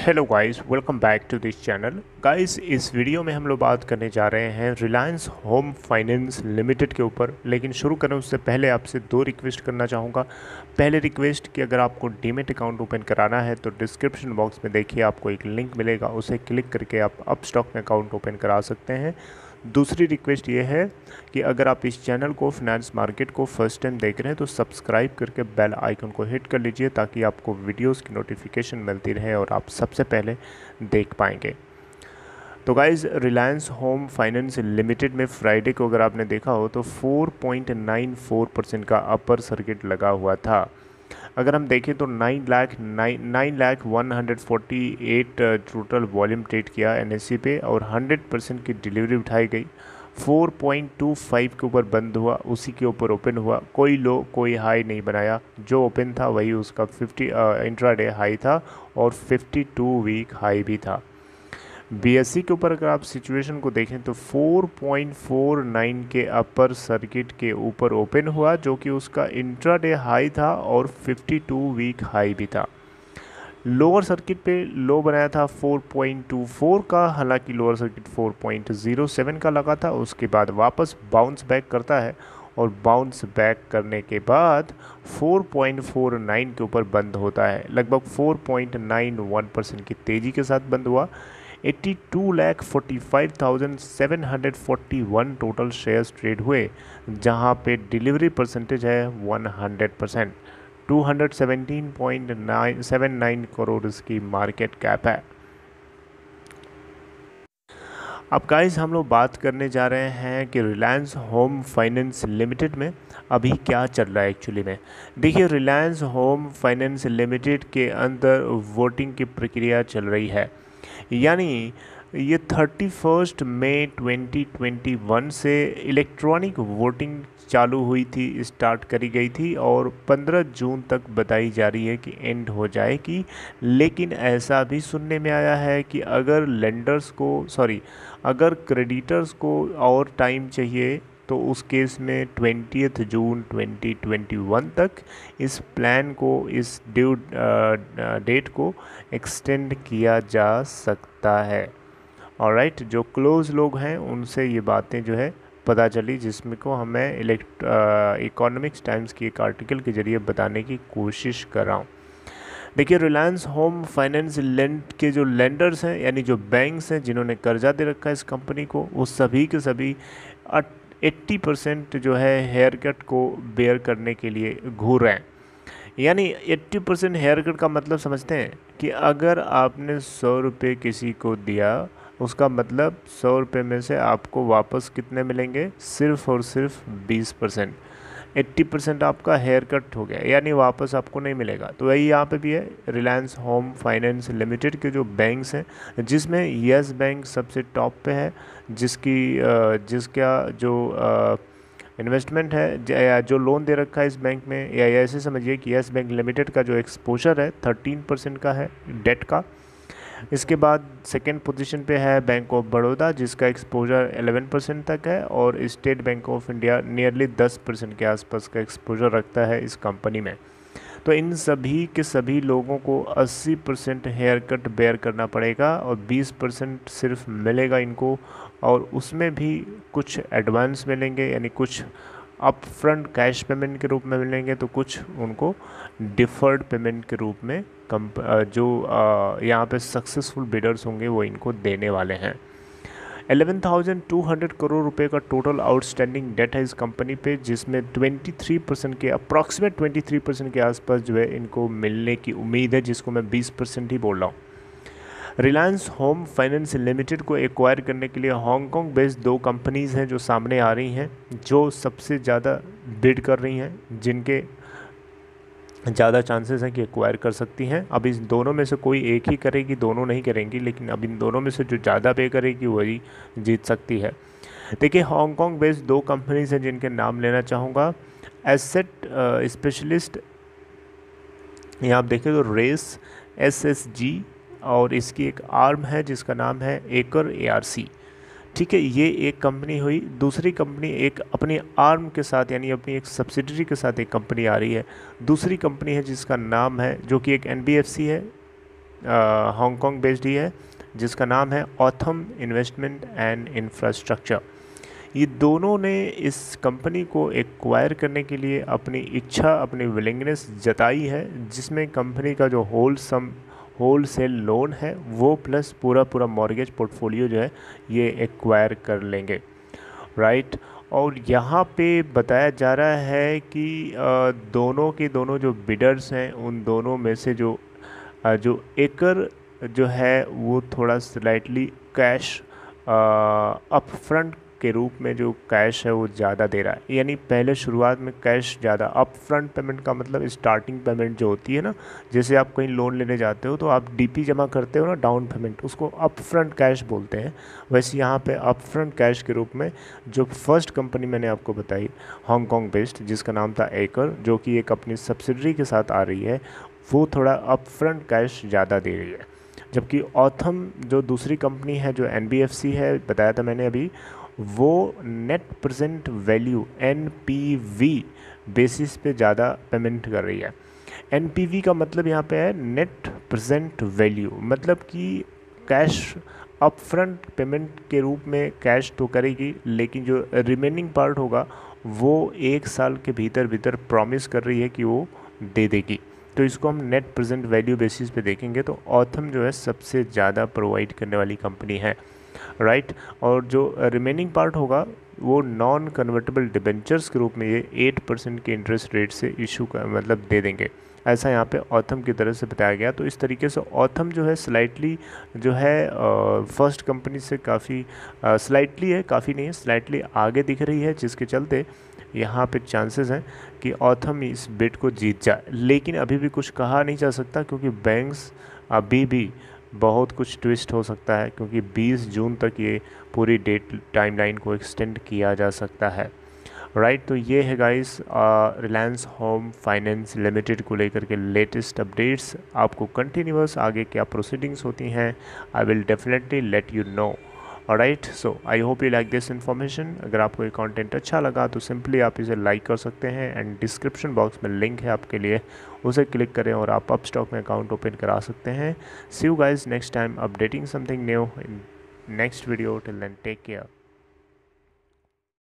Hello guys, welcome back to this channel. Guys, इस video में हम लोग बात करने जा रहे हैं रिलायंस होम फाइनेंस लिमिटेड के ऊपर। लेकिन शुरू करें उससे पहले आपसे दो रिक्वेस्ट करना चाहूँगा। पहले रिक्वेस्ट कि अगर आपको डीमैट अकाउंट ओपन कराना है तो डिस्क्रिप्शन बॉक्स में देखिए आपको एक लिंक मिलेगा, उसे क्लिक करके आप अपस्टॉक में अकाउंट ओपन करा सकते हैं। दूसरी रिक्वेस्ट ये है कि अगर आप इस चैनल को फाइनेंस मार्केट को फर्स्ट टाइम देख रहे हैं तो सब्सक्राइब करके बेल आइकन को हिट कर लीजिए ताकि आपको वीडियोस की नोटिफिकेशन मिलती रहे और आप सबसे पहले देख पाएंगे। तो guys, Reliance home finance limited में फ्राइडे को अगर आपने देखा हो तो 4.94% का अपर सर्किट लगा हुआ था। अगर हम देखें तो 9,148 टोटल वॉल्यूम ट्रेड किया एनएससी पे और 100% की डिलीवरी उठाई गई। 4.25 के ऊपर बंद हुआ, उसी के ऊपर ओपन हुआ। कोई लो कोई हाई नहीं बनाया, जो ओपन था वही उसका 50 इंट्राडे हाई था और 52 वीक हाई भी था। बीएससी के ऊपर अगर आप सिचुएशन को देखें तो 4.49 के अपर सर्किट के ऊपर ओपन हुआ, जो कि उसका इंट्राडे हाई था और 52 वीक हाई भी था। लोअर सर्किट पे लो बनाया था 4.24 का, हालांकि लोअर सर्किट 4.07 का लगा था। उसके बाद वापस बाउंस बैक करता है और बाउंस बैक करने के बाद 4.49 के ऊपर बंद होता है। लगभग 4.91% की तेज़ी के साथ बंद हुआ। 82,45,741 टोटल शेयर्स ट्रेड हुए, जहां पे डिलीवरी परसेंटेज है 100%। 217.79 करोड़ इसकी मार्केट कैप है। अब गाइस, हम लोग बात करने जा रहे हैं कि रिलायंस होम फाइनेंस लिमिटेड में अभी क्या चल रहा है एक्चुअली में। देखिए, रिलायंस होम फाइनेंस लिमिटेड के अंदर वोटिंग की प्रक्रिया चल रही है। यानी ये 31 मई 2021 से इलेक्ट्रॉनिक वोटिंग चालू हुई थी, स्टार्ट करी गई थी और 15 जून तक बताई जा रही है कि एंड हो जाएगी। लेकिन ऐसा भी सुनने में आया है कि अगर क्रेडिटर्स को और टाइम चाहिए तो उस केस में 20 जून 2021 तक इस प्लान को, इस ड्यू डेट को एक्सटेंड किया जा सकता है। ऑलराइट, जो क्लोज लोग हैं उनसे ये बातें जो है पता चली, जिसमें को हमें इकोनॉमिक्स टाइम्स की एक आर्टिकल के जरिए बताने की कोशिश कर रहा हूँ। देखिए, रिलायंस होम फाइनेंस लैंड के जो लेंडर्स हैं, यानी जो बैंक्स हैं जिन्होंने कर्जा दे रखा है इस कंपनी को, वो सभी के सभी 80% जो है हेयर कट को बेयर करने के लिए घूर रहे हैं। यानी 80% हेयर कट का मतलब समझते हैं कि अगर आपने 100 रुपये किसी को दिया, उसका मतलब 100 रुपये में से आपको वापस कितने मिलेंगे? सिर्फ और सिर्फ 20%। 80% आपका हेयर कट हो गया, यानी वापस आपको नहीं मिलेगा। तो वही यहाँ पे भी है। रिलायंस होम फाइनेंस लिमिटेड के जो बैंक्स हैं, जिसमें यस बैंक सबसे टॉप पे है, जिसका जो इन्वेस्टमेंट है या जो लोन दे रखा है इस बैंक में, या ऐसे समझिए कि यस बैंक लिमिटेड का जो एक्सपोजर है 13% का है डेट का। इसके बाद सेकेंड पोजीशन पे है बैंक ऑफ बड़ौदा, जिसका एक्सपोजर 11% तक है, और state bank of India nearly 10% के आसपास का एक्सपोजर रखता है इस कंपनी में। तो इन सभी के सभी लोगों को 80% हेयर कट बेयर करना पड़ेगा और 20% सिर्फ मिलेगा इनको, और उसमें भी कुछ एडवांस मिलेंगे, यानी कुछ अप फ्रंट कैश पेमेंट के रूप में मिलेंगे, तो कुछ उनको डिफर्ड पेमेंट के रूप में यहाँ पे सक्सेसफुल बिडर्स होंगे वो इनको देने वाले हैं। 11,200 करोड़ रुपए का टोटल आउटस्टैंडिंग डेट है इस कंपनी पे, जिसमें 23% के अप्रॉक्सीमेट 23% के आसपास जो है इनको मिलने की उम्मीद है, जिसको मैं 20% ही बोल रहा हूँ। रिलायंस होम फाइनेंस लिमिटेड को एक्वायर करने के लिए हांगकांग बेस्ड दो कंपनीज़ हैं जो सामने आ रही हैं, जो सबसे ज़्यादा बिड कर रही हैं, जिनके ज़्यादा चांसेस हैं कि एक्वायर कर सकती हैं। अब इस दोनों में से कोई एक ही करेगी, दोनों नहीं करेंगी, लेकिन अब इन दोनों में से जो ज़्यादा पे करेगी वही जीत सकती है। देखिए, हांगकांग बेस्ड दो कंपनीज़ हैं जिनके नाम लेना चाहूँगा। एसेट स्पेशलिस्ट, यहाँ आप देखें तो रेस SSG, और इसकी एक आर्म है जिसका नाम है एकर ARC। ठीक है, ये एक कंपनी हुई। दूसरी कंपनी एक अपनी आर्म के साथ, यानी अपनी एक सब्सिडरी के साथ एक कंपनी आ रही है। दूसरी कंपनी है जिसका नाम है, जो कि एक NBFC है, हांगकांग बेस्ड ही है, जिसका नाम है ऑथम इन्वेस्टमेंट एंड इंफ्रास्ट्रक्चर। ये दोनों ने इस कंपनी को एक्वायर करने के लिए अपनी इच्छा, अपनी विलिंगनेस जताई है, जिसमें कंपनी का जो होलसेल लोन है वो प्लस पूरा मॉर्गेज पोर्टफोलियो जो है ये एक्वायर कर लेंगे, राइट। और यहाँ पे बताया जा रहा है कि दोनों के दोनों जो बिडर्स हैं उन दोनों में से जो एकर जो है वो थोड़ा स्लाइटली कैश अप फ्रंट के रूप में जो कैश है वो ज़्यादा दे रहा है। यानी पहले शुरुआत में कैश ज़्यादा, अप फ्रंट पेमेंट का मतलब स्टार्टिंग पेमेंट जो होती है ना, जैसे आप कहीं लोन लेने जाते हो तो आप डीपी जमा करते हो ना, डाउन पेमेंट, उसको अप फ्रंट कैश बोलते हैं। वैसे यहाँ पे अप फ्रंट कैश के रूप में जो फर्स्ट कंपनी मैंने आपको बताई हांगकांग बेस्ड, जिसका नाम था एकर, जो कि एक अपनी सब्सिडरी के साथ आ रही है, वो थोड़ा अप फ्रंट कैश ज़्यादा दे रही है। जबकि ऑथम जो दूसरी कंपनी है जो एनबीएफसी है, बताया था मैंने अभी, वो net present value NPV basis पे ज़्यादा पेमेंट कर रही है। एनपीवी का मतलब यहाँ पे है नेट प्रेजेंट वैल्यू, मतलब कि कैश अप फ्रंट पेमेंट के रूप में कैश तो करेगी, लेकिन जो रिमेनिंग पार्ट होगा वो 1 साल के भीतर प्रॉमिस कर रही है कि वो दे देगी। तो इसको हम नेट प्रेजेंट वैल्यू बेसिस पे देखेंगे तो ऑथम जो है सबसे ज़्यादा प्रोवाइड करने वाली कंपनी है, राइट। और जो रिमेनिंग पार्ट होगा वो नॉन कन्वर्टेबल डिबेंचर्स के रूप में ये 8% के इंटरेस्ट रेट से इशू का मतलब दे देंगे, ऐसा यहाँ पे ऑथम की तरफ से बताया गया। तो इस तरीके से ऑथम जो है स्लाइटली जो है फर्स्ट कंपनी से काफ़ी स्लाइटली है, काफ़ी नहीं है, स्लाइटली आगे दिख रही है, जिसके चलते यहाँ पे चांसेस हैं कि ऑथम इस बिड को जीत जाए। लेकिन अभी भी कुछ कहा नहीं जा सकता, क्योंकि बैंक्स अभी भी बहुत कुछ ट्विस्ट हो सकता है, क्योंकि 20 जून तक ये पूरी डेट टाइमलाइन को एक्सटेंड किया जा सकता है, राइट। तो ये है guys Reliance home finance limited को लेकर के लेटेस्ट अपडेट्स। आपको कंटिन्यूअस आगे क्या प्रोसीडिंग्स होती हैं I will definitely let you know, alright. So I hope you like this information. अगर आपको ये कंटेंट अच्छा लगा तो सिंपली आप इसे लाइक कर सकते हैं, एंड डिस्क्रिप्शन बॉक्स में लिंक है आपके लिए, उसे क्लिक करें और आप अपस्टॉक में अकाउंट ओपन करा सकते हैं। See you guys next time updating something new in next video. Till then take care.